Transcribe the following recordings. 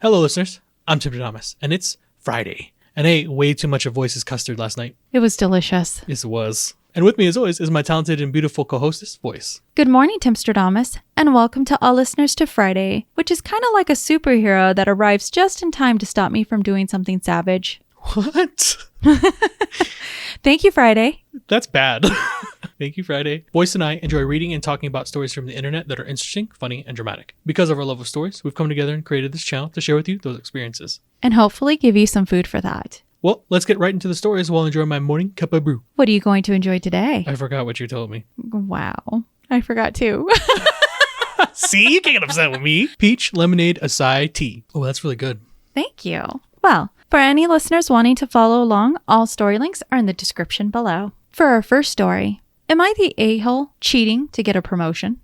Hello, listeners. I'm Timstradamus, and it's Friday. And I ate way too much of Voyse's custard last night. It was delicious. Yes, it was. And with me, as always, is my talented and beautiful co-hostess, Voyse. Good morning, Timstradamus, and welcome to all listeners to Friday, which is kind of like a superhero that arrives just in time to stop me from doing something savage. What? Thank you, Friday. That's bad. Thank you, Friday. Voyse and I enjoy reading and talking about stories from the internet that are interesting, funny, and dramatic. Because of our love of stories, we've come together and created this channel to share with you those experiences. And hopefully give you some food for that. Well, let's get right into the stories while I enjoy my morning cup of brew. What are you going to enjoy today? I forgot what you told me. Wow. I forgot too. See, you can't get upset with me. Peach lemonade acai tea. Oh, that's really good. Thank you. Well, for any listeners wanting to follow along, all story links are in the description below. For our first story, am I the a-hole cheating to get a promotion?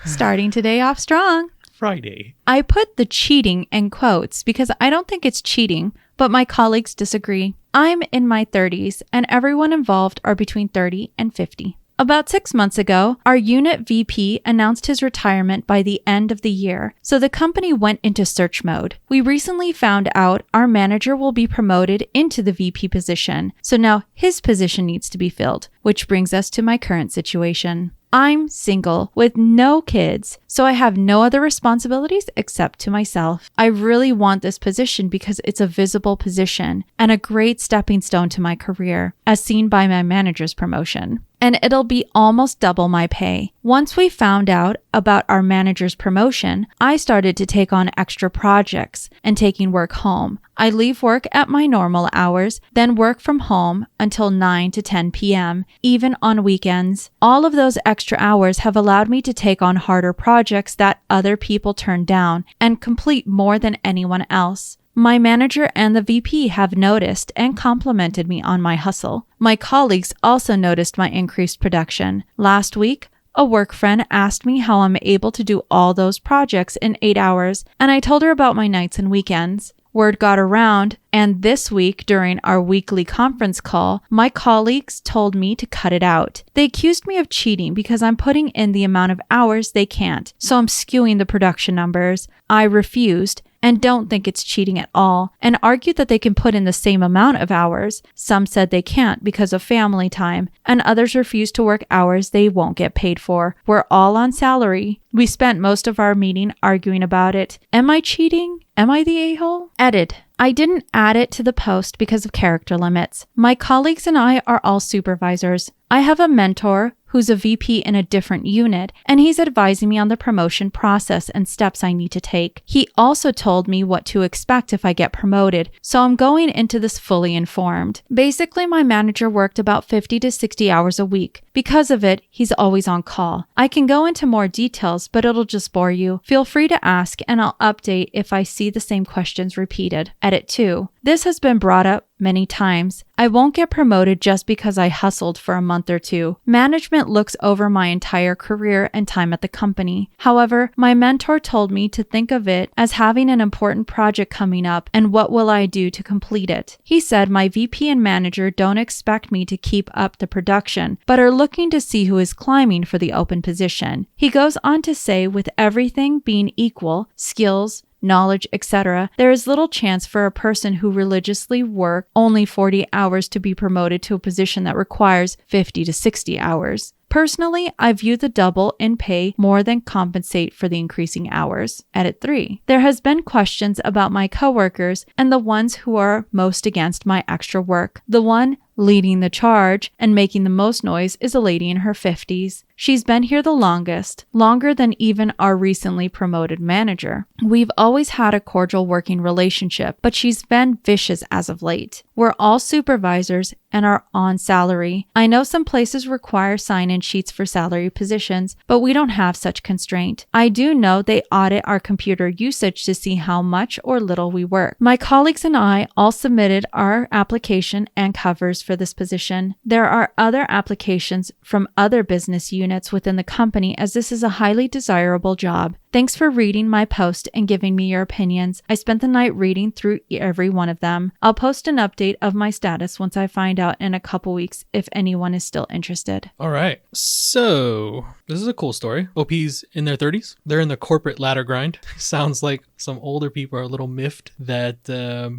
Starting today off strong. Friday. I put the cheating in quotes because I don't think it's cheating, but my colleagues disagree. I'm in my 30s and everyone involved are between 30 and 50. About 6 months ago, our unit VP announced his retirement by the end of the year, so the company went into search mode. We recently found out our manager will be promoted into the VP position, so now his position needs to be filled, which brings us to my current situation. I'm single with no kids, so I have no other responsibilities except to myself. I really want this position because it's a visible position and a great stepping stone to my career, as seen by my manager's promotion. And it'll be almost double my pay. Once we found out about our manager's promotion, I started to take on extra projects and taking work home. I leave work at my normal hours, then work from home until 9 to 10 p.m., even on weekends. All of those extra hours have allowed me to take on harder projects that other people turn down and complete more than anyone else. My manager and the VP have noticed and complimented me on my hustle. My colleagues also noticed my increased production. Last week, a work friend asked me how I'm able to do all those projects in 8 hours, and I told her about my nights and weekends. Word got around, and this week during our weekly conference call, my colleagues told me to cut it out. They accused me of cheating because I'm putting in the amount of hours they can't, so I'm skewing the production numbers. I refused and don't think it's cheating at all, and argued that they can put in the same amount of hours. Some said they can't because of family time, and others refused to work hours they won't get paid for. We're all on salary. We spent most of our meeting arguing about it. Am I cheating? Am I the a-hole? Edit. I didn't add it to the post because of character limits. My colleagues and I are all supervisors. I have a mentor who's a VP in a different unit, and he's advising me on the promotion process and steps I need to take. He also told me what to expect if I get promoted, so I'm going into this fully informed. Basically, my manager worked about 50 to 60 hours a week. Because of it, he's always on call. I can go into more details, but it'll just bore you. Feel free to ask, and I'll update if I see the same questions repeated. Edit 2. This has been brought up many times. I won't get promoted just because I hustled for a month or two. Management looks over my entire career and time at the company. However, my mentor told me to think of it as having an important project coming up and what will I do to complete it. He said my VP and manager don't expect me to keep up the production, but are looking to see who is climbing for the open position. He goes on to say with everything being equal, skills, knowledge, etc., there is little chance for a person who religiously works only 40 hours to be promoted to a position that requires 50 to 60 hours. Personally, I view the double in pay more than compensate for the increasing hours. Edit 3. There has been questions about my coworkers and the ones who are most against my extra work. The one leading the charge and making the most noise is a lady in her 50s. She's been here the longest, longer than even our recently promoted manager. We've always had a cordial working relationship, but she's been vicious as of late. We're all supervisors and are on salary. I know some places require sign-in sheets for salary positions, but we don't have such constraint. I do know they audit our computer usage to see how much or little we work. My colleagues and I all submitted our application and covers for this position. There are other applications from other business units within the company as this is a highly desirable job. Thanks for reading my post and giving me your opinions. I spent the night reading through every one of them. I'll post an update of my status once I find out in a couple weeks if anyone is still interested. All right. So this is a cool story. OP's in their 30s. They're in the corporate ladder grind. Sounds like some older people are a little miffed that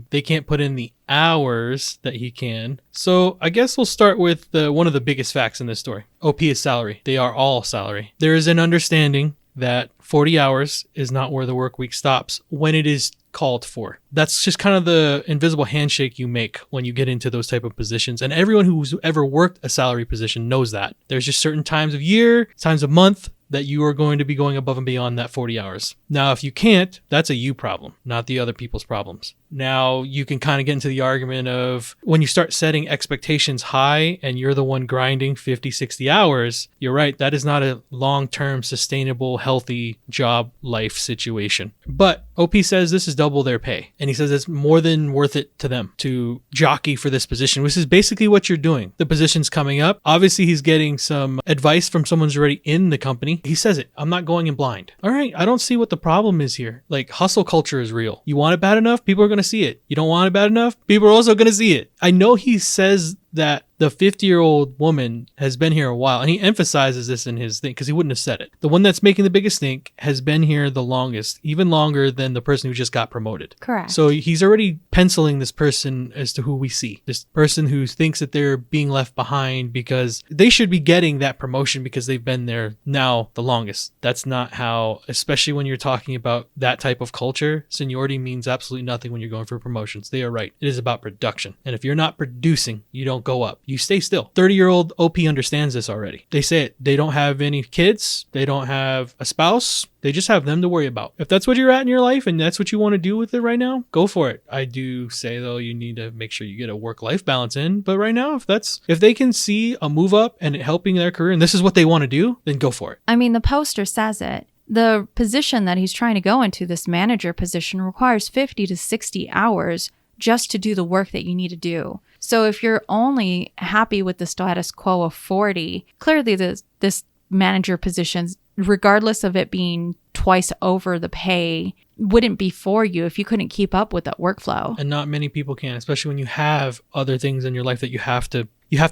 they can't put in the hours that he can. So I guess we'll start with one of the biggest facts in this story. OP is salary. They are all salary. There is an understanding that 40 hours is not where the work week stops when it is called for. That's just kind of the invisible handshake you make when you get into those type of positions. And everyone who's ever worked a salary position knows that. There's just certain times of year, times of month that you are going to be going above and beyond that 40 hours. Now, if you can't, that's a you problem, not the other people's problems. Now, you can kind of get into the argument of when you start setting expectations high and you're the one grinding 50, 60 hours, you're right, that is not a long-term, sustainable, healthy job life situation. But OP says this is double their pay. And he says it's more than worth it to them to jockey for this position, which is basically what you're doing. The position's coming up. Obviously, he's getting some advice from someone who's already in the company. He says it, I'm not going in blind. All right, I don't see what the problem is here. Like, hustle culture is real. You want it bad enough, people are going to see it. You don't want it bad enough, people are also going to see it. I know he says that the 50-year-old woman has been here a while, and he emphasizes this in his thing because he wouldn't have said it. The one that's making the biggest stink has been here the longest, even longer than the person who just got promoted. Correct. So he's already penciling this person as to who we see. This person who thinks that they're being left behind because they should be getting that promotion because they've been there now the longest. That's not how, especially when you're talking about that type of culture, seniority means absolutely nothing when you're going for promotions. They are right. It is about production. And if you're not producing, you don't go up. You stay still. 30-year-old OP understands this already. They say it. They don't have any kids. They don't have a spouse. They just have them to worry about. If that's what you're at in your life and that's what you want to do with it right now, go for it. I do say, though, you need to make sure you get a work-life balance in. But right now, if they can see a move up and it helping their career and this is what they want to do, then go for it. I mean, the poster says it. The position that he's trying to go into, this manager position, requires 50 to 60 hours just to do the work that you need to do. So if you're only happy with the status quo of 40, clearly this manager position, regardless of it being twice over the pay, wouldn't be for you if you couldn't keep up with that workflow. And not many people can, especially when you have other things in your life that you have to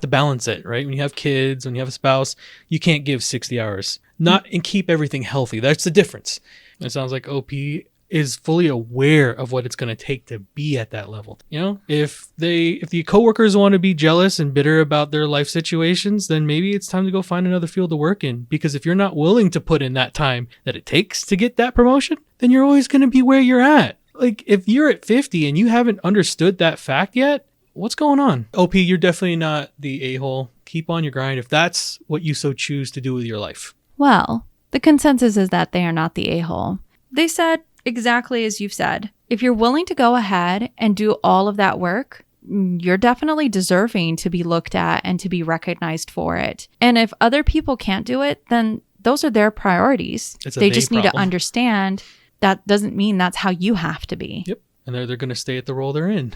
balance it, right? When you have kids, when you have a spouse, you can't give 60 hours. And keep everything healthy. That's the difference. It sounds like OP is fully aware of what it's going to take to be at that level. You know, if the coworkers want to be jealous and bitter about their life situations, then maybe it's time to go find another field to work in. Because if you're not willing to put in that time that it takes to get that promotion, then you're always going to be where you're at. Like, if you're at 50 and you haven't understood that fact yet, what's going on? OP, you're definitely not the a-hole. Keep on your grind if that's what you so choose to do with your life. Well, the consensus is that they are not the a-hole. They said exactly as you've said. If you're willing to go ahead and do all of that work, you're definitely deserving to be looked at and to be recognized for it. And if other people can't do it, then those are their priorities. They just need to understand that doesn't mean that's how you have to be. Yep. And they're going to stay at the role they're in.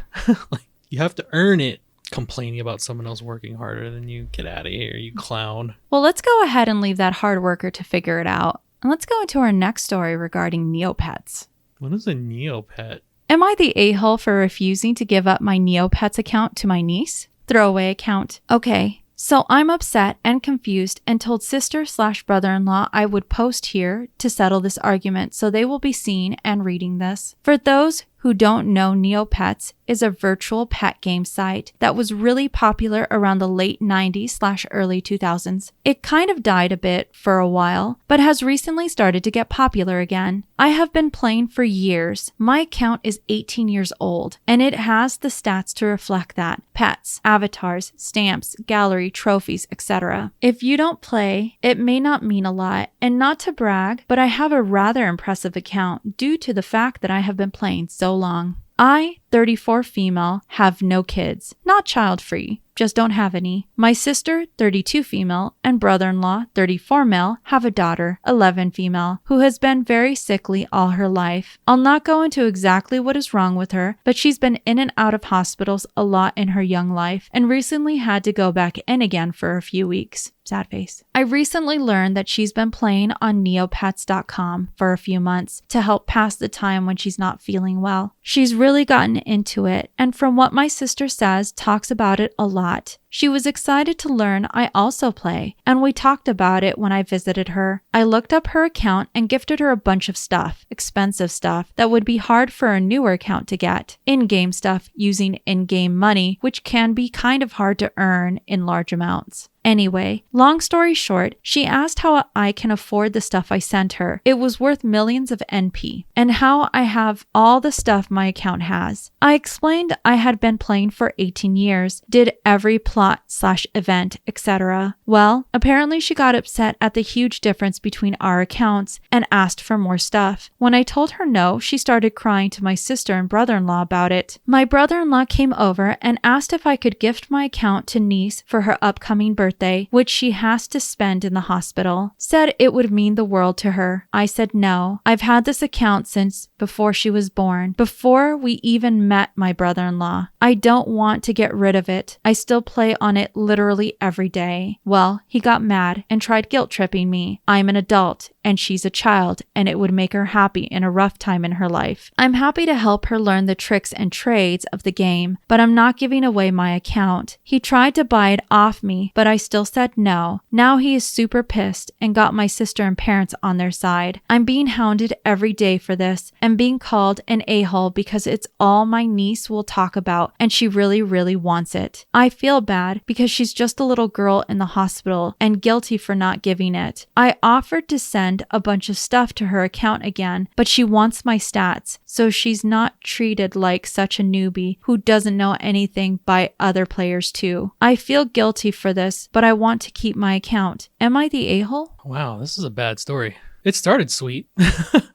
Like, you have to earn it. Complaining about someone else working harder than you. Get out of here, you clown. Well, let's go ahead and leave that hard worker to figure it out. And let's go into our next story regarding Neopets. What is a Neopet? Am I the a-hole for refusing to give up my Neopets account to my niece? Throwaway account. Okay, so I'm upset and confused and told sister/brother-in-law I would post here to settle this argument so they will be seen and reading this. For those who don't know, Neopets is a virtual pet game site that was really popular around the late 90s/early 2000s. It kind of died a bit for a while, but has recently started to get popular again. I have been playing for years. My account is 18 years old, and it has the stats to reflect that. Pets, avatars, stamps, gallery, trophies, etc. If you don't play, it may not mean a lot, and not to brag, but I have a rather impressive account due to the fact that I have been playing so long. I, 34 female, have no kids. Not child-free, just don't have any. My sister, 32 female, and brother-in-law, 34 male, have a daughter, 11 female, who has been very sickly all her life. I'll not go into exactly what is wrong with her, but she's been in and out of hospitals a lot in her young life, and recently had to go back in again for a few weeks. Sad face. I recently learned that she's been playing on Neopets.com for a few months to help pass the time when she's not feeling well. She's really gotten into it, and from what my sister says, talks about it a lot. She was excited to learn I also play, and we talked about it when I visited her. I looked up her account and gifted her a bunch of stuff, expensive stuff, that would be hard for a newer account to get. In-game stuff using in-game money, which can be kind of hard to earn in large amounts. Anyway, long story short, she asked how I can afford the stuff I sent her. It was worth millions of NP, and how I have all the stuff my account has. I explained I had been playing for 18 years, did every plot/event, etc. Well, apparently she got upset at the huge difference between our accounts and asked for more stuff. When I told her no, she started crying to my sister and brother-in-law about it. My brother-in-law came over and asked if I could gift my account to niece for her upcoming birthday, which she has to spend in the hospital. Said it would mean the world to her. I said no. I've had this account since before she was born, before we even met my brother-in-law. I don't want to get rid of it. I still play on it literally every day. Well, he got mad and tried guilt-tripping me. I'm an adult and she's a child, and it would make her happy in a rough time in her life. I'm happy to help her learn the tricks and trades of the game, but I'm not giving away my account. He tried to buy it off me, but I still said no. Now he is super pissed and got my sister and parents on their side. I'm being hounded every day for this and being called an a-hole because it's all my niece will talk about and she really, really wants it. I feel bad because she's just a little girl in the hospital and guilty for not giving it. I offered to send a bunch of stuff to her account again, but she wants my stats, so she's not treated like such a newbie who doesn't know anything by other players too. I feel guilty for this, but I want to keep my account. Am I the a-hole? Wow, this is a bad story. It started sweet.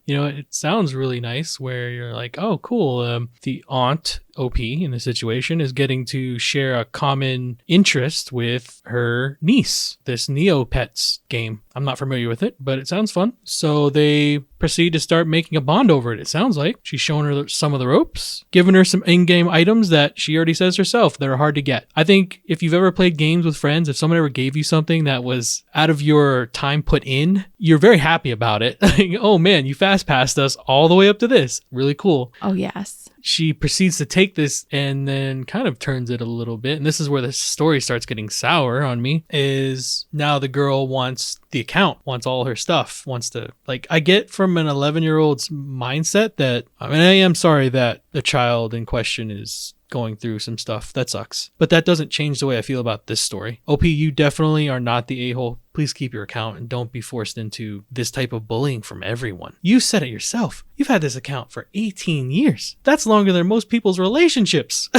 It sounds really nice where you're like, oh, cool. The aunt, OP, in the situation is getting to share a common interest with her niece, this Neopets game. I'm not familiar with it, but it sounds fun. So they proceed to start making a bond over it, it sounds like. She's showing her some of the ropes, giving her some in-game items that she already says herself that are hard to get. I think if you've ever played games with friends, if someone ever gave you something that was out of your time put in, you're very happy about it. Oh man, you fast passed us all the way up to this. Really cool. Oh, yes. She proceeds to take this and then kind of turns it a little bit. And this is where the story starts getting sour on me, is now the girl wants the account, wants all her stuff, wants to, I get from an 11-year-old's mindset that, I am sorry that the child in question is going through some stuff. That sucks. But that doesn't change the way I feel about this story. OP, you definitely are not the a-hole. Please keep your account and don't be forced into this type of bullying from everyone. You said it yourself. You've had this account for 18 years. That's longer than most people's relationships.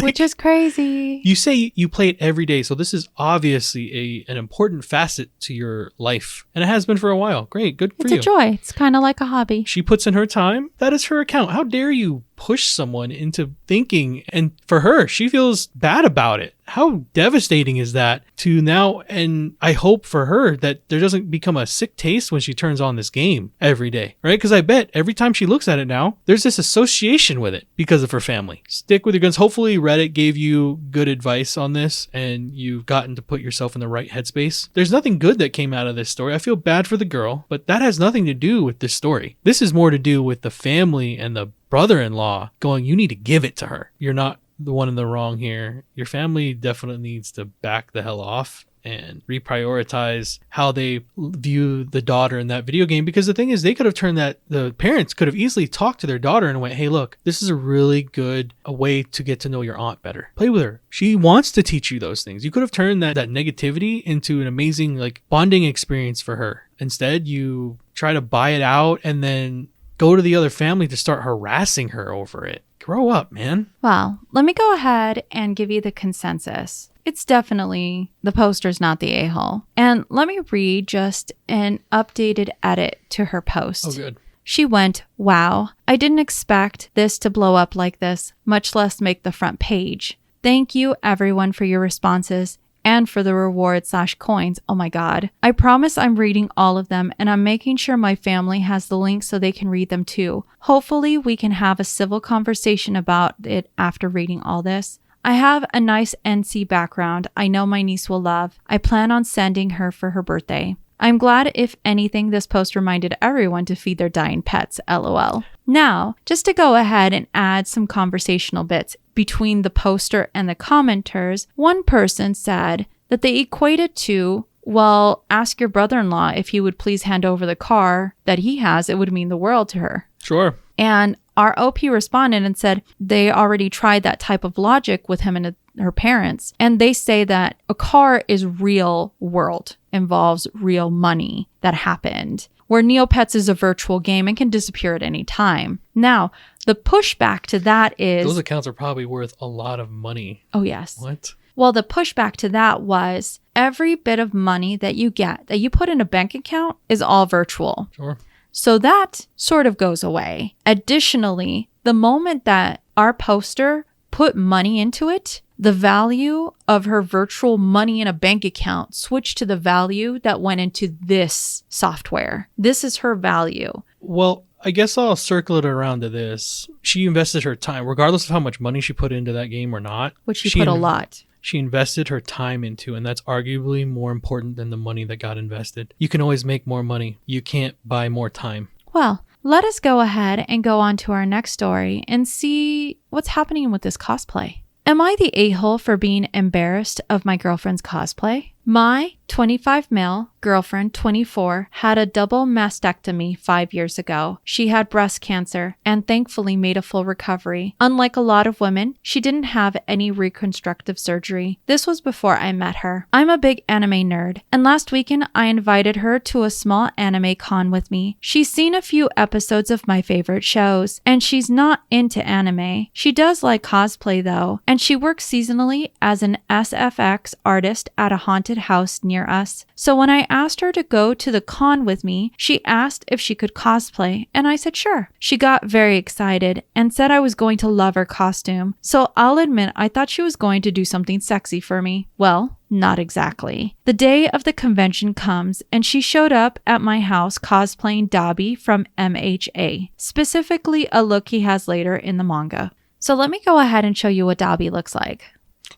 Which is crazy. You say you play it every day, so this is obviously an important facet to your life. And it has been for a while. Great, good for you. It's a joy. It's kind of like a hobby. She puts in her time. That is her account. How dare you push someone into thinking, and for her, she feels bad about it. How devastating is that to now, and I hope for her that there doesn't become a sick taste when she turns on this game every day, right? Because I bet every time she looks at it now, there's this association with it because of her family. Stick with your guns. Hopefully Reddit gave you good advice on this and you've gotten to put yourself in the right headspace. There's nothing good that came out of this story. I feel bad for the girl, but that has nothing to do with this story. This is more to do with the family and the brother-in-law going, you need to give it to her. You're not the one in the wrong here. Your family definitely needs to back the hell off and reprioritize how they view the daughter in that video game. Because the thing is, they could have turned that, the parents could have easily talked to their daughter and went, hey, look, this is a really good way to get to know your aunt better. Play with her. She wants to teach you those things. You could have turned that negativity into an amazing bonding experience for her. Instead, you try to buy it out and then go to the other family to start harassing her over it. Grow up, man. Well, let me go ahead and give you the consensus. It's definitely the poster's not the a-hole. And let me read just an updated edit to her post. Oh, good. She went, wow, I didn't expect this to blow up like this, much less make the front page. Thank you, everyone, for your responses and for the reward/coins. Oh my God. I promise I'm reading all of them and I'm making sure my family has the links so they can read them too. Hopefully we can have a civil conversation about it after reading all this. I have a nice NC background I know my niece will love. I plan on sending her for her birthday. I'm glad, if anything, this post reminded everyone to feed their dying pets, lol. Now, just to go ahead and add some conversational bits between the poster and the commenters, one person said that they equated to, well, ask your brother-in-law if he would please hand over the car that he has. It would mean the world to her. Sure. And our OP responded and said they already tried that type of logic with him and her parents. And they say that a car is real world, involves real money that happened, where Neopets is a virtual game and can disappear at any time. Now, the pushback to that is... Those accounts are probably worth a lot of money. Oh, yes. What? Well, the pushback to that was every bit of money that you get, that you put in a bank account, is all virtual. Sure. So that sort of goes away. Additionally, the moment that our poster put money into it, the value of her virtual money in a bank account switched to the value that went into this software. This is her value. Well, I guess I'll circle it around to this. She invested her time, regardless of how much money she put into that game or not. Which she put a lot. She invested her time into, and that's arguably more important than the money that got invested. You can always make more money. You can't buy more time. Well, let us go ahead and go on to our next story and see what's happening with this cosplay. Am I the a-hole for being embarrassed of my girlfriend's cosplay? My 25 male girlfriend, 24, had a double mastectomy 5 years ago. She had breast cancer and thankfully made a full recovery. Unlike a lot of women, she didn't have any reconstructive surgery. This was before I met her. I'm a big anime nerd, and last weekend I invited her to a small anime con with me. She's seen a few episodes of my favorite shows, and she's not into anime. She does like cosplay though, and she works seasonally as an SFX artist at a haunted house near us. So when I asked her to go to the con with me, she asked if she could cosplay, and I said sure. She got very excited and said I was going to love her costume. So I'll admit I thought she was going to do something sexy for me. Well, not exactly. The day of the convention comes and she showed up at my house cosplaying Dobby from MHA, specifically a look he has later in the manga. So let me go ahead and show you what Dobby looks like.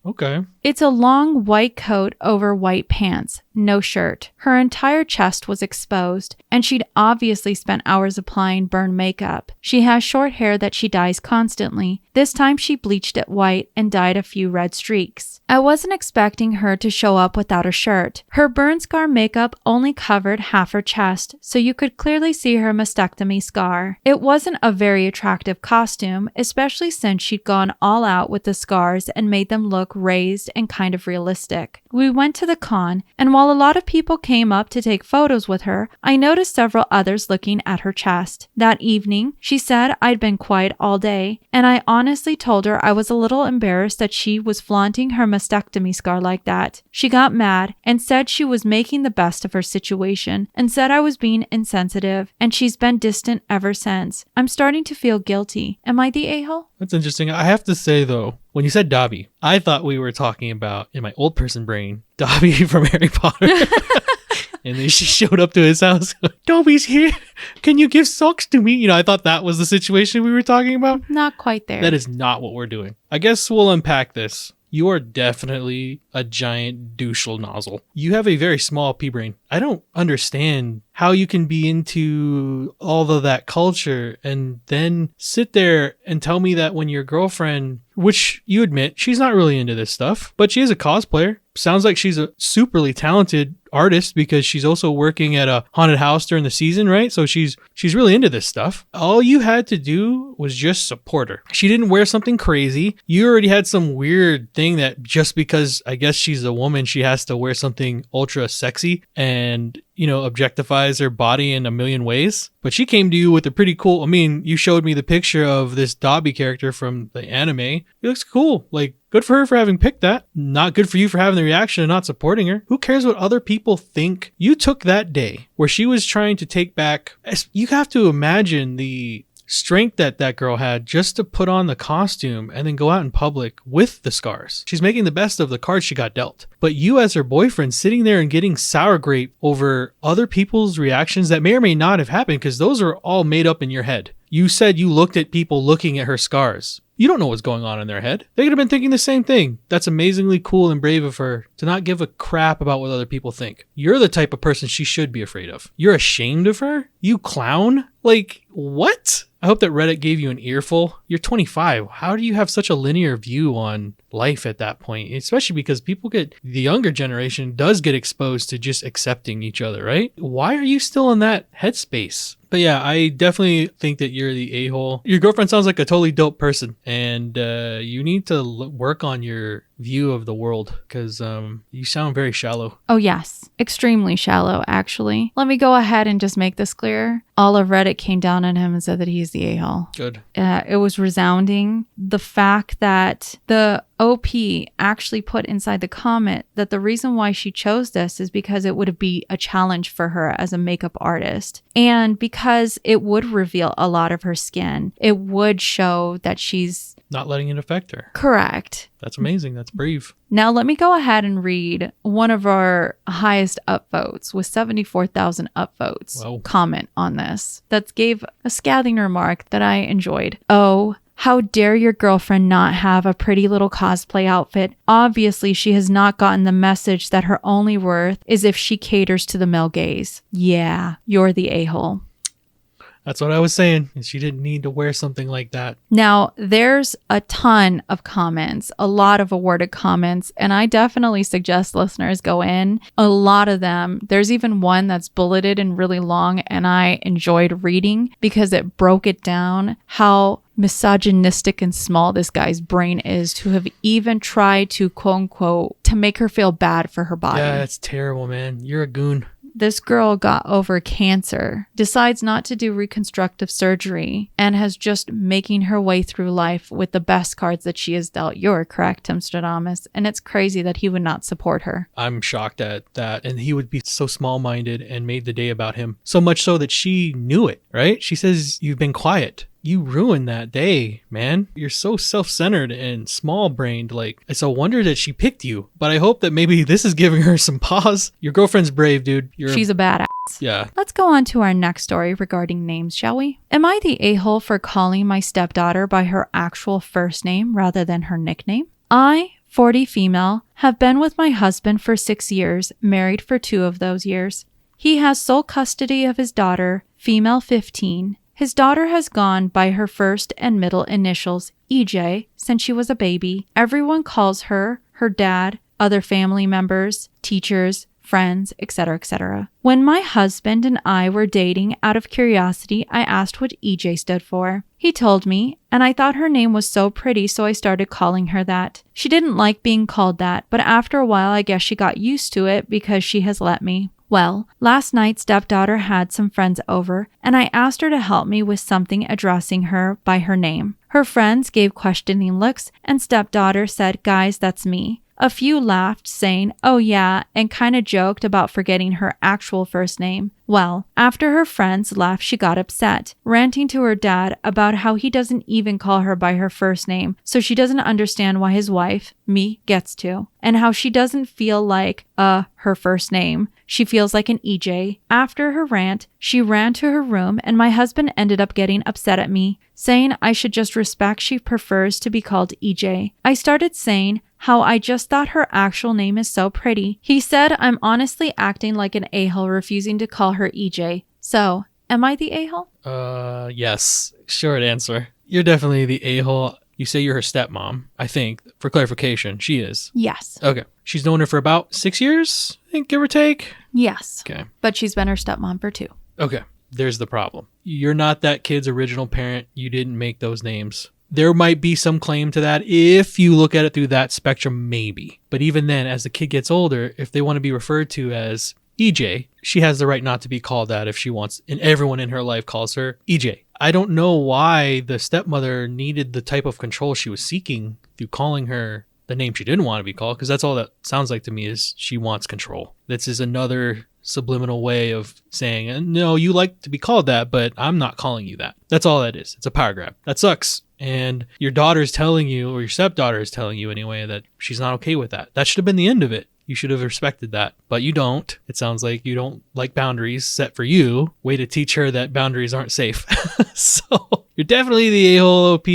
Okay. It's a long white coat over white pants, no shirt. Her entire chest was exposed, and she'd obviously spent hours applying burn makeup. She has short hair that she dyes constantly. This time she bleached it white and dyed a few red streaks. I wasn't expecting her to show up without a shirt. Her burn scar makeup only covered half her chest, so you could clearly see her mastectomy scar. It wasn't a very attractive costume, especially since she'd gone all out with the scars and made them look raised and kind of realistic. We went to the con, and while a lot of people came up to take photos with her, I noticed several others looking at her chest. That evening, she said I'd been quiet all day, and I honestly told her I was a little embarrassed that she was flaunting her mastectomy scar like that. She got mad and said she was making the best of her situation and said I was being insensitive, and she's been distant ever since. I'm starting to feel guilty. Am I the a-hole? That's interesting. I have to say, though, when you said Dobby, I thought we were talking about, in my old person brain, Dobby from Harry Potter. And then she showed up to his house. Dobby's here. Can you give socks to me? You know, I thought that was the situation we were talking about. Not quite there. That is not what we're doing. I guess we'll unpack this. You are definitely a giant douchel nozzle. You have a very small pea brain. I don't understand how you can be into all of that culture and then sit there and tell me that when your girlfriend, which you admit, she's not really into this stuff, but she is a cosplayer. Sounds like she's a superly talented artist because she's also working at a haunted house during the season, right? So she's really into this stuff. All you had to do was just support her. She didn't wear something crazy. You already had some weird thing that just because I guess she's a woman, she has to wear something ultra sexy and, you know, objectifies her body in a million ways. But she came to you with a pretty cool, I mean, you showed me the picture of this Dobby character from the anime. He looks cool. Like, good for her for having picked that. Not good for you for having the reaction and not supporting her. Who cares what other people think? You took that day where she was trying to take back. You have to imagine the strength that girl had just to put on the costume and then go out in public with the scars. She's making the best of the cards she got dealt. But you as her boyfriend sitting there and getting sour grape over other people's reactions that may or may not have happened because those are all made up in your head. You said you looked at people looking at her scars. You don't know what's going on in their head. They could have been thinking the same thing. That's amazingly cool and brave of her to not give a crap about what other people think. You're the type of person she should be afraid of. You're ashamed of her? You clown? Like, what? I hope that Reddit gave you an earful. You're 25. How do you have such a linear view on life at that point? Especially because the younger generation does get exposed to just accepting each other, right? Why are you still in that headspace? But yeah, I definitely think that you're the a-hole. Your girlfriend sounds like a totally dope person, and you need to work on your view of the world because you sound very shallow. Oh, yes. Extremely shallow, actually. Let me go ahead and just make this clear. All of Reddit came down on him and said that he's the a-hole. Good. It was resounding. The fact that the OP actually put inside the comment that the reason why she chose this is because it would be a challenge for her as a makeup artist. And because it would reveal a lot of her skin, it would show that she's not letting it affect her. Correct. That's amazing. That's brave. Now, let me go ahead and read one of our highest upvotes with 74,000 upvotes. Whoa. Comment on this that gave a scathing remark that I enjoyed. Oh, how dare your girlfriend not have a pretty little cosplay outfit? Obviously, she has not gotten the message that her only worth is if she caters to the male gaze. Yeah, you're the a-hole. That's what I was saying. She didn't need to wear something like that. Now, there's a ton of comments, a lot of awarded comments, and I definitely suggest listeners go in. A lot of them. There's even one that's bulleted and really long, and I enjoyed reading because it broke it down how misogynistic and small this guy's brain is to have even tried to, quote unquote, to make her feel bad for her body. Yeah, that's terrible, man. You're a goon. This girl got over cancer, decides not to do reconstructive surgery, and has just making her way through life with the best cards that she has dealt. You're correct, Timstradamus. And it's crazy that he would not support her. I'm shocked at that. And he would be so small-minded and made the day about him. So much so that she knew it, right? She says, you've been quiet. You ruined that day, man. You're so self-centered and small-brained. Like, it's a wonder that she picked you. But I hope that maybe this is giving her some pause. Your girlfriend's brave, dude. She's a badass. Yeah. Let's go on to our next story regarding names, shall we? Am I the a-hole for calling my stepdaughter by her actual first name rather than her nickname? I, 40 female, have been with my husband for 6 years, married for 2 of those years. He has sole custody of his daughter, female 15. His daughter has gone by her first and middle initials, EJ, since she was a baby. Everyone calls her, her dad, other family members, teachers, friends, etc., etc. When my husband and I were dating, out of curiosity, I asked what EJ stood for. He told me, and I thought her name was so pretty, so I started calling her that. She didn't like being called that, but after a while, I guess she got used to it because she has let me. Well, last night stepdaughter had some friends over, and I asked her to help me with something addressing her by her name. Her friends gave questioning looks, and stepdaughter said, "Guys, that's me." A few laughed, saying, "Oh yeah," and kinda joked about forgetting her actual first name. Well, after her friends left, she got upset, ranting to her dad about how he doesn't even call her by her first name, so she doesn't understand why his wife, me, gets to, and how she doesn't feel like, her first name. She feels like an EJ. After her rant, she ran to her room, and my husband ended up getting upset at me, saying I should just respect she prefers to be called EJ. I started saying how I just thought her actual name is so pretty. He said I'm honestly acting like an a-hole refusing to call her EJ. So, am I the a-hole? Yes. Short answer. You're definitely the a-hole. You say you're her stepmom, I think. For clarification, she is. Yes. Okay. She's known her for about 6 years, I think, give or take? Yes. Okay. But she's been her stepmom for 2. Okay. There's the problem. You're not that kid's original parent. You didn't make those names. There might be some claim to that if you look at it through that spectrum, maybe. But even then, as the kid gets older, if they want to be referred to as EJ, she has the right not to be called that if she wants, and everyone in her life calls her EJ. I don't know why the stepmother needed the type of control she was seeking through calling her the name she didn't want to be called, because that's all that sounds like to me is she wants control. This is another subliminal way of saying, no, you like to be called that, but I'm not calling you that. That's all that is. It's a power grab. That sucks. And your daughter's telling you, or your stepdaughter is telling you anyway, that she's not okay with that. That should have been the end of it. You should have respected that, but you don't. It sounds like you don't like boundaries set for you. Way to teach her that boundaries aren't safe. So you're definitely the a-hole, OP.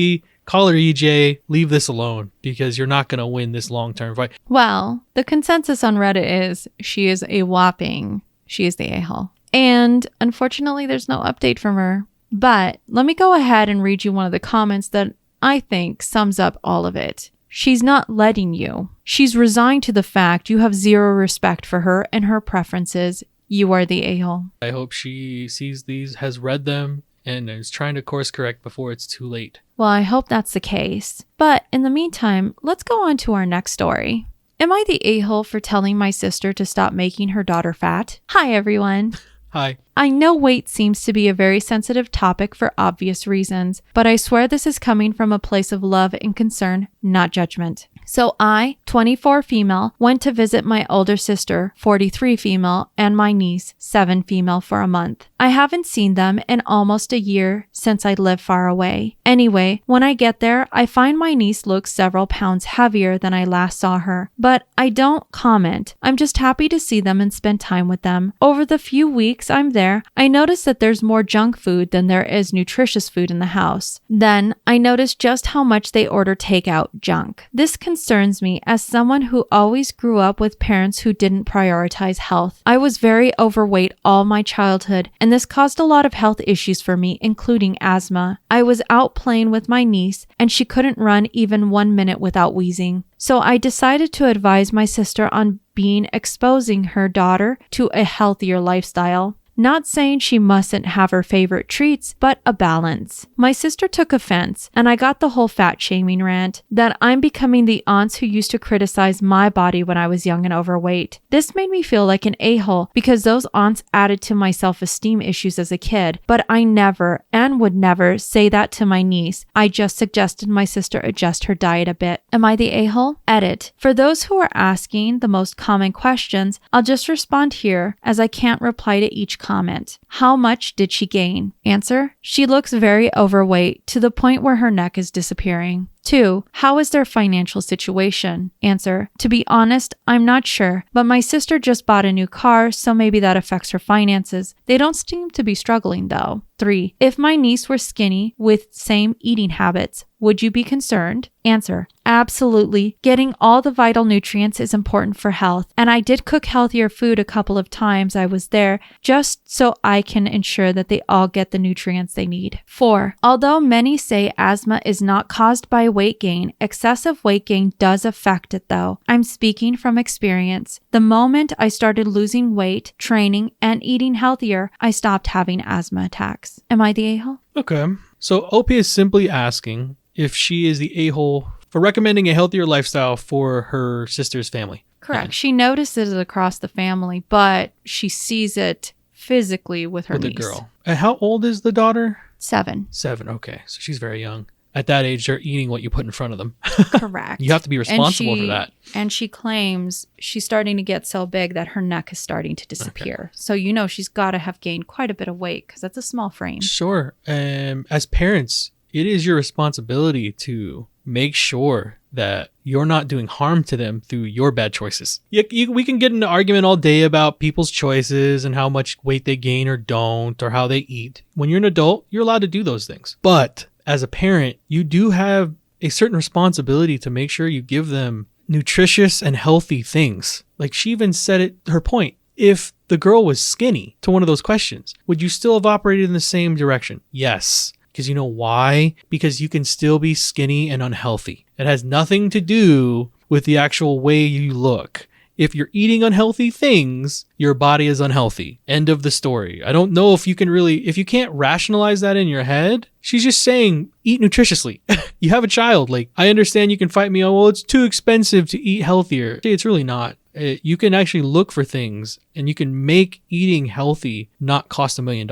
call her EJ, leave this alone because you're not going to win this long-term fight. Well, the consensus on Reddit is she is the a-hole. And unfortunately, there's no update from her. But let me go ahead and read you one of the comments that I think sums up all of it. She's not letting you. She's resigned to the fact you have zero respect for her and her preferences. You are the a-hole. I hope she sees these, has read them, and is trying to course correct before it's too late. Well, I hope that's the case. But in the meantime, let's go on to our next story. Am I the a-hole for telling my sister to stop making her daughter fat? Hi, everyone. Hi. I know weight seems to be a very sensitive topic for obvious reasons, but I swear this is coming from a place of love and concern, not judgment. So I, 24 female, went to visit my older sister, 43 female, and my niece, 7 female, for a month. I haven't seen them in almost a year since I live far away. Anyway, when I get there, I find my niece looks several pounds heavier than I last saw her, but I don't comment. I'm just happy to see them and spend time with them. Over the few weeks I'm there, I notice that there's more junk food than there is nutritious food in the house. Then I notice just how much they order takeout junk. This concerns me as someone who always grew up with parents who didn't prioritize health. I was very overweight all my childhood, and this caused a lot of health issues for me, including asthma. I was out playing with my niece, and she couldn't run even 1 minute without wheezing. So I decided to advise my sister on exposing her daughter to a healthier lifestyle. Not saying she mustn't have her favorite treats, but a balance. My sister took offense, and I got the whole fat shaming rant that I'm becoming the aunts who used to criticize my body when I was young and overweight. This made me feel like an a-hole because those aunts added to my self-esteem issues as a kid, but I never and would never say that to my niece. I just suggested my sister adjust her diet a bit. Am I the a-hole? Edit. For those who are asking the most common questions, I'll just respond here as I can't reply to each comment. How much did she gain? Answer: she looks very overweight to the point where her neck is disappearing. 2. How is their financial situation? Answer: to be honest, I'm not sure, but my sister just bought a new car, so maybe that affects her finances. They don't seem to be struggling though. 3. If my niece were skinny with same eating habits, would you be concerned? Answer: absolutely. Getting all the vital nutrients is important for health, and I did cook healthier food a couple of times I was there just so I can ensure that they all get the nutrients they need. 4. Although many say asthma is not caused by weight gain, excessive weight gain does affect it though. I'm speaking from experience. The moment I started losing weight, training, and eating healthier, I stopped having asthma attacks. Am I the a-hole? Okay. So Opie is simply asking if she is the a-hole for recommending a healthier lifestyle for her sister's family. Correct. She notices it across the family, but she sees it physically with her niece. The girl. And how old is the daughter? 7. 7. Okay. So she's very young. At that age, they're eating what you put in front of them. Correct. You have to be responsible for that. And she claims she's starting to get so big that her neck is starting to disappear. Okay. So, she's got to have gained quite a bit of weight because that's a small frame. Sure. As parents, it is your responsibility to make sure that you're not doing harm to them through your bad choices. We can get into argument all day about people's choices and how much weight they gain or don't, or how they eat. When you're an adult, you're allowed to do those things. But as a parent, you do have a certain responsibility to make sure you give them nutritious and healthy things. Like she even said it, her point. If the girl was skinny to one of those questions, would you still have operated in the same direction? Yes. Because you know why? Because you can still be skinny and unhealthy. It has nothing to do with the actual way you look. If you're eating unhealthy things, your body is unhealthy. End of the story. I don't know if you can't rationalize that in your head. She's just saying, eat nutritiously. You have a child. Like, I understand you can fight me on, well, it's too expensive to eat healthier. It's really not. You can actually look for things and you can make eating healthy not cost $1 million.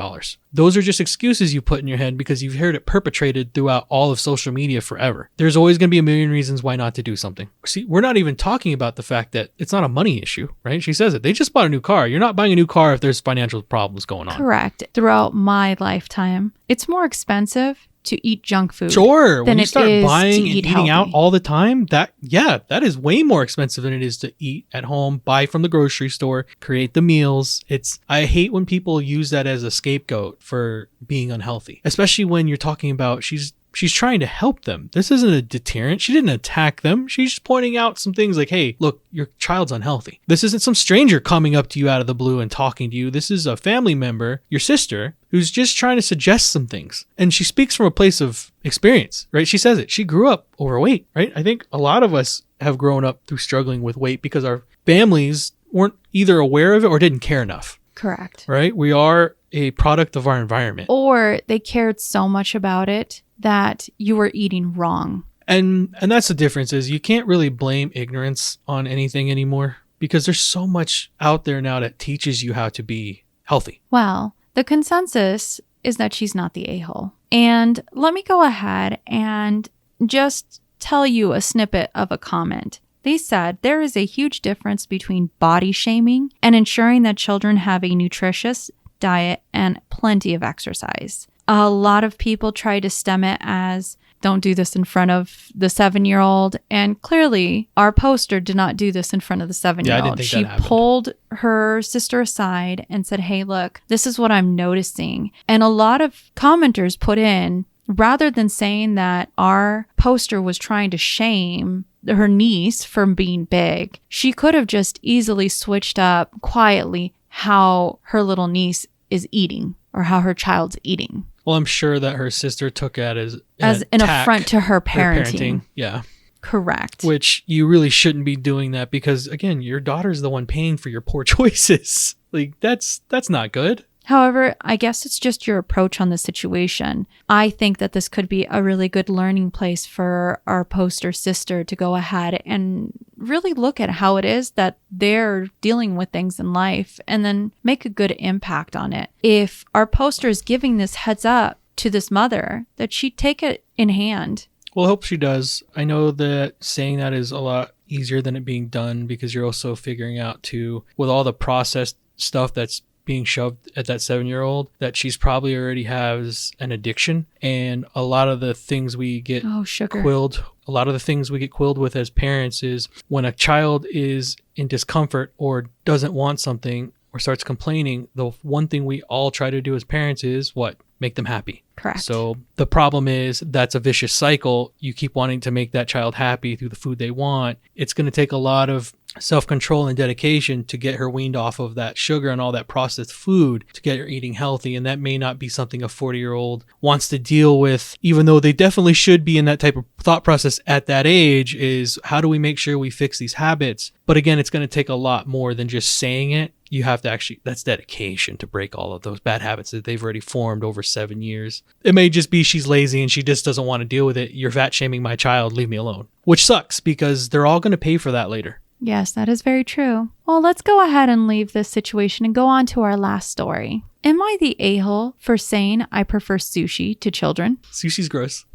Those are just excuses you put in your head because you've heard it perpetrated throughout all of social media forever. There's always going to be a million reasons why not to do something. See, we're not even talking about the fact that it's not a money issue, right? She says it. They just bought a new car. You're not buying a new car if there's financial problems going on. Correct. Throughout my lifetime, it's more expensive to eat junk food. Sure. When you start buying and eating healthy out all the time, that is way more expensive than it is to eat at home, buy from the grocery store, create the meals. I hate when people use that as a scapegoat for being unhealthy, especially when you're talking about she's she's trying to help them. This isn't a deterrent. She didn't attack them. She's just pointing out some things like, hey, look, your child's unhealthy. This isn't some stranger coming up to you out of the blue and talking to you. This is a family member, your sister, who's just trying to suggest some things. And she speaks from a place of experience, right? She says it. She grew up overweight, right? I think a lot of us have grown up through struggling with weight because our families weren't either aware of it or didn't care enough. Correct. Right? We are a product of our environment. Or they cared so much about it that you were eating wrong. And that's the difference is you can't really blame ignorance on anything anymore because there's so much out there now that teaches you how to be healthy. Well, the consensus is that she's not the a-hole. And let me go ahead and just tell you a snippet of a comment. They said there is a huge difference between body shaming and ensuring that children have a nutritious diet and plenty of exercise. A lot of people try to stem it as don't do this in front of the 7-year-old. And clearly our poster did not do this in front of the 7-year-old. Yeah, I didn't think she that happened. pulled her sister aside and said, hey, look, this is what I'm noticing. And a lot of commenters put in, rather than saying that our poster was trying to shame her niece from being big, she could have just easily switched up quietly how her little niece is eating or how her child's eating. Well, I'm sure that her sister took it as an attack, affront to her parenting. Yeah. Correct. Which you really shouldn't be doing that because, again, your daughter's the one paying for your poor choices. Like, that's not good. However, I guess it's just your approach on the situation. I think that this could be a really good learning place for our poster sister to go ahead and really look at how it is that they're dealing with things in life and then make a good impact on it. If our poster is giving this heads up to this mother, that she'd take it in hand. Well, I hope she does. I know that saying that is a lot easier than it being done because you're also figuring out too, with all the processed stuff that's being shoved at that 7-year-old, that she's probably already has an addiction. And a lot of the things we get quilled with as parents is when a child is in discomfort or doesn't want something or starts complaining, the one thing we all try to do as parents is what? Make them happy. Correct. So the problem is that's a vicious cycle. You keep wanting to make that child happy through the food they want. It's going to take a lot of self-control and dedication to get her weaned off of that sugar and all that processed food to get her eating healthy. And that may not be something a 40-year-old wants to deal with, even though they definitely should be in that type of thought process at that age is how do we make sure we fix these habits? But again, it's going to take a lot more than just saying it. You have to actually, that's dedication to break all of those bad habits that they've already formed over 7 years. It may just be she's lazy and she just doesn't want to deal with it. You're fat shaming my child, leave me alone. Which sucks because they're all going to pay for that later. Yes, that is very true. Well, let's go ahead and leave this situation and go on to our last story. Am I the a-hole for saying I prefer sushi to children? Sushi's gross.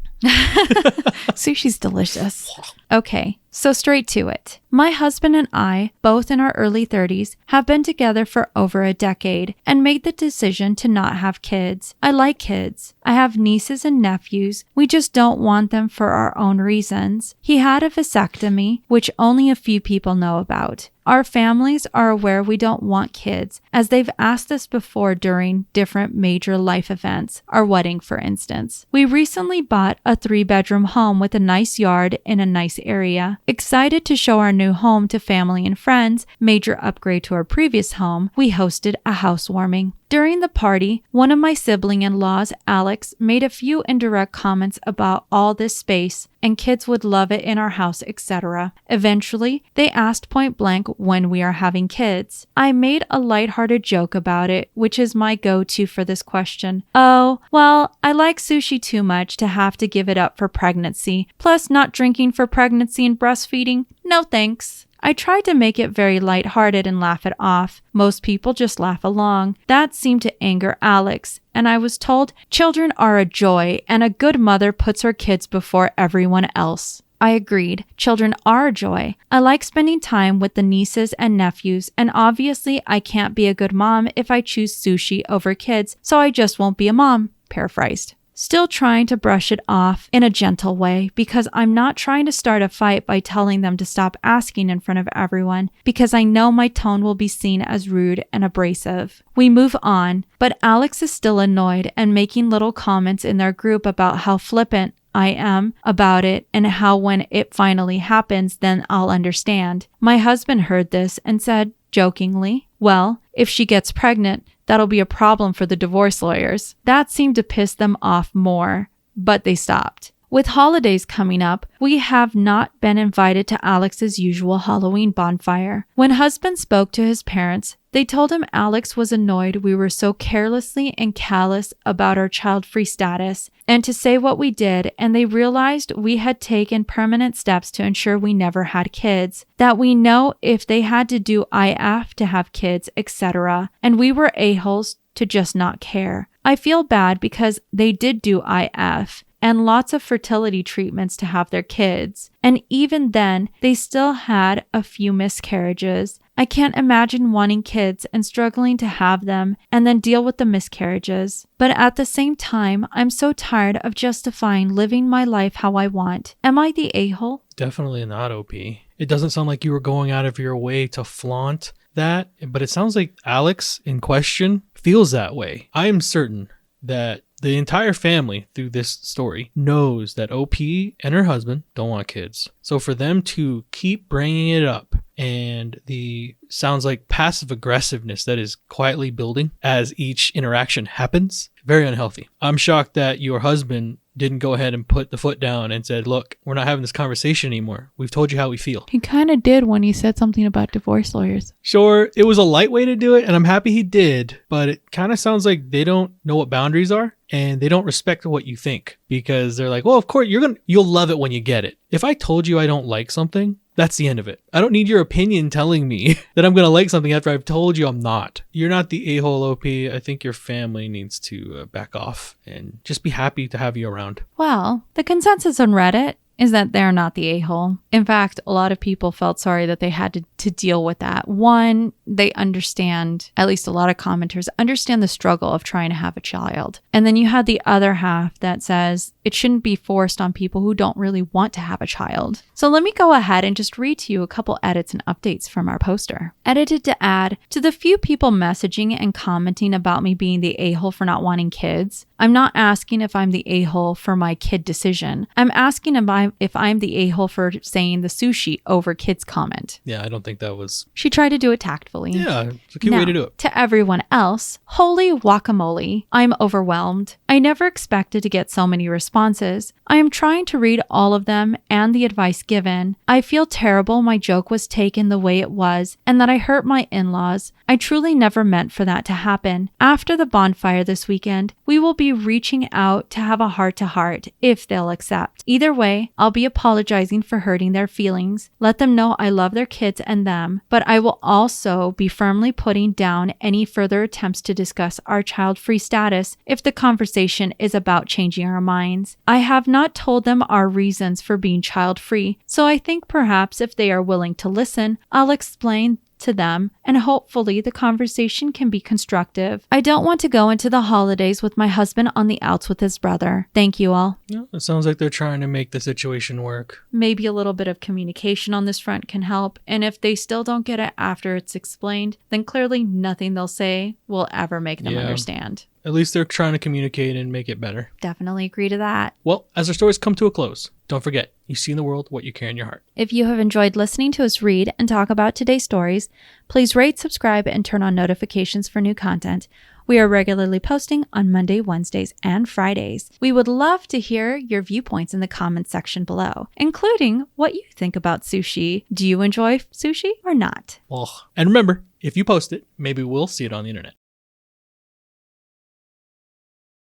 Sushi's delicious. Okay, so straight to it. My husband and I, both in our early 30s, have been together for over a decade and made the decision to not have kids. I like kids. I have nieces and nephews. We just don't want them for our own reasons. He had a vasectomy, which only a few people know about. Our families are aware we don't want kids, as they've asked us before during different major life events, our wedding for instance. We recently bought a 3-bedroom home with a nice yard in a nice area. Excited to show our new home to family and friends, major upgrade to our previous home, we hosted a housewarming. During the party, one of my sibling-in-laws, Alex, made a few indirect comments about all this space and kids would love it in our house, etc. Eventually, they asked point blank when we are having kids. I made a lighthearted joke about it, which is my go-to for this question. Oh, well, I like sushi too much to have to give it up for pregnancy, plus not drinking for pregnancy and breastfeeding. No thanks. I tried to make it very lighthearted and laugh it off. Most people just laugh along. That seemed to anger Alex, and I was told children are a joy and a good mother puts her kids before everyone else. I agreed. Children are a joy. I like spending time with the nieces and nephews, and obviously I can't be a good mom if I choose sushi over kids, so I just won't be a mom. Paraphrased. Still trying to brush it off in a gentle way because I'm not trying to start a fight by telling them to stop asking in front of everyone because I know my tone will be seen as rude and abrasive. We move on, but Alex is still annoyed and making little comments in their group about how flippant I am about it and how when it finally happens, then I'll understand. My husband heard this and said, jokingly, well, if she gets pregnant, that'll be a problem for the divorce lawyers. That seemed to piss them off more, but they stopped. With holidays coming up, we have not been invited to Alex's usual Halloween bonfire. When husband spoke to his parents, they told him Alex was annoyed we were so carelessly and callous about our child-free status and to say what we did, and they realized we had taken permanent steps to ensure we never had kids, that we know if they had to do IF to have kids, etc., and we were a-holes to just not care. I feel bad because they did do IF and lots of fertility treatments to have their kids. And even then, they still had a few miscarriages. I can't imagine wanting kids and struggling to have them and then deal with the miscarriages. But at the same time, I'm so tired of justifying living my life how I want. Am I the a-hole? Definitely not, OP. It doesn't sound like you were going out of your way to flaunt that, but it sounds like Alex in question feels that way. I am certain that the entire family through this story knows that OP and her husband don't want kids. So for them to keep bringing it up and the sounds like passive aggressiveness that is quietly building as each interaction happens, very unhealthy. I'm shocked that your husband didn't go ahead and put the foot down and said, look, we're not having this conversation anymore. We've told you how we feel. He kind of did when he said something about divorce lawyers. Sure, it was a light way to do it, and I'm happy he did, but it kind of sounds like they don't know what boundaries are, and they don't respect what you think, because they're like, well, of course, you'll love it when you get it. If I told you I don't like something, that's the end of it. I don't need your opinion telling me that I'm going to like something after I've told you I'm not. You're not the a-hole, OP. I think your family needs to back off and just be happy to have you around. Well, the consensus on Reddit is that they're not the a-hole. In fact, a lot of people felt sorry that they had to deal with that. One, they understand, at least a lot of commenters, understand the struggle of trying to have a child. And then you had the other half that says it shouldn't be forced on people who don't really want to have a child. So let me go ahead and just read to you a couple edits and updates from our poster. Edited to add, to the few people messaging and commenting about me being the a-hole for not wanting kids, I'm not asking if I'm the a-hole for my kid decision. I'm asking if I'm the a-hole for saying the sushi over kids comment. Yeah, I don't think that was... She tried to do it tactfully. Yeah, it's a cute way to do it. To everyone else, holy guacamole, I'm overwhelmed. I never expected to get so many responses. I am trying to read all of them and the advice given. I feel terrible my joke was taken the way it was and that I hurt my in-laws. I truly never meant for that to happen. After the bonfire this weekend, we will be reaching out to have a heart-to-heart if they'll accept. Either way, I'll be apologizing for hurting their feelings. Let them know I love their kids and them, but I will also be firmly putting down any further attempts to discuss our child-free status if the conversation is about changing our minds. I have not told them our reasons for being child-free, so I think perhaps if they are willing to listen, I'll explain to them, and hopefully the conversation can be constructive. I don't want to go into the holidays with my husband on the outs with his brother. Thank you all. Yeah, it sounds like they're trying to make the situation work. Maybe a little bit of communication on this front can help, and if they still don't get it after it's explained, then clearly nothing they'll say will ever make them understand. At least they're trying to communicate and make it better. Definitely agree to that. Well, as our stories come to a close, don't forget, you see in the world what you carry in your heart. If you have enjoyed listening to us read and talk about today's stories, please rate, subscribe, and turn on notifications for new content. We are regularly posting on Monday, Wednesdays, and Fridays. We would love to hear your viewpoints in the comments section below, including what you think about sushi. Do you enjoy sushi or not? And remember, if you post it, maybe we'll see it on the internet.